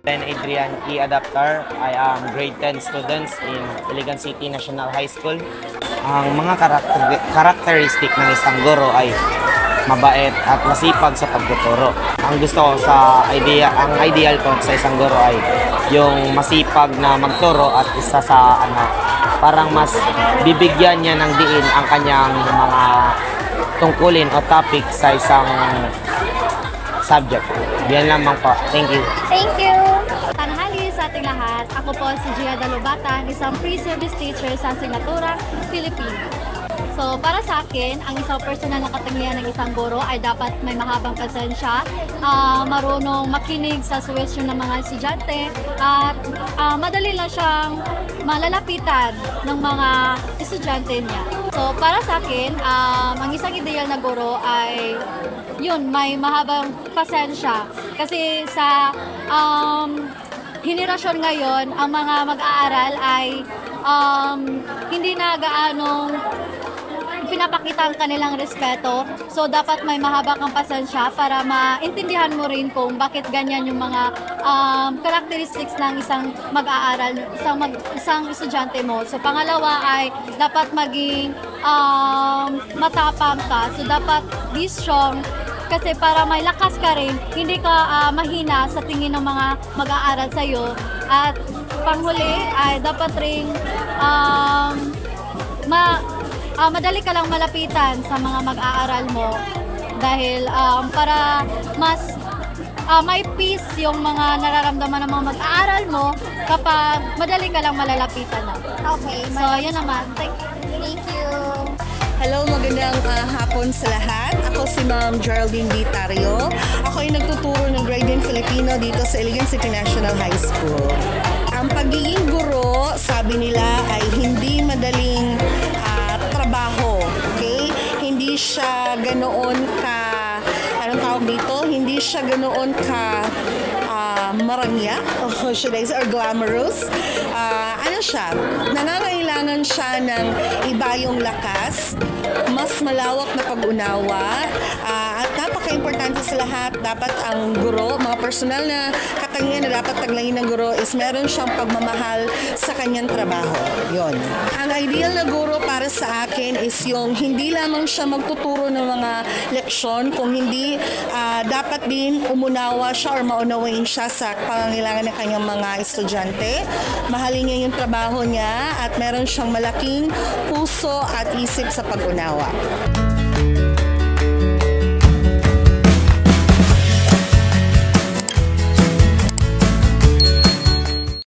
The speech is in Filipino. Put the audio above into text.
Then Adrian E. Adaptar. I am grade 10 students in Iligan City National High School. Ang mga karakteristik ng isang guro ay mabait at masipag sa pagtuturo. Ang gusto ko ang ideal ko sa isang guro ay yung masipag na magturo at isa sa parang mas bibigyan niya ng diin ang kanyang mga tungkulin o topic sa isang subject. Yan lamang po. Thank you. Thank you. Tanghali sa ating lahat. Ako po si Gia Dalubatan, isang pre-service teacher sa asignaturang Filipino. So, para sa akin, ang isang personal na katangian ng isang guro ay dapat may mahabang pasensya, marunong makinig sa suwestyon ng mga estudyante, at madali lang siyang malalapitan ng mga estudyante niya. So, para sa akin, ang isang ideal na guro ay yun, may mahabang pasensya. Kasi sa henerasyon ngayon, ang mga mag-aaral ay hindi na gaanong pinapakita ang kanilang respeto. So, dapat may mahaba kang pasensya para maintindihan mo rin kung bakit ganyan yung mga characteristics ng isang mag-aaral, isang estudyante mo. So, pangalawa ay dapat maging matapang ka. So, dapat be strong kasi para may lakas ka rin, hindi ka mahina sa tingin ng mga mag-aaral sa'yo. At panghuli ay dapat rin madali ka lang malapitan sa mga mag-aaral mo dahil para mas may peace yung mga nararamdaman ng mga mag-aaral mo kapag madali ka lang malalapitan na. Okay. So, yun naman. Thank you. Hello, magandang hapon sa lahat. Ako si Ma'am Geraldine Vitario. Ako ay nagtuturo ng grade 10 Filipino dito sa Iligan City National High School. Ang pagiging guro, sabi nila, ay hindi madaling trabaho, okay? Hindi siya ganoon ka, anong tawag dito? Hindi siya ganoon ka marangya, or should I say, or glamorous. Ano siya? Nangangailangan siya ng iba yung lakas, mas malawak na pag-unawa, at napaka-importante sa lahat, dapat ang guro, mga personal na katangian na dapat taglangin ng guro is meron siyang pagmamahal sa kanyang trabaho. Yon. Ang ideal na guro para sa akin is yung hindi lamang siya magtuturo ng mga leksyon, kung hindi dapat din umunawa siya or maunawain siya sa pangangailangan ng kanyang mga estudyante. Mahalin niya yung trabaho niya at meron siyang malaking puso at isip sa pag-unawa.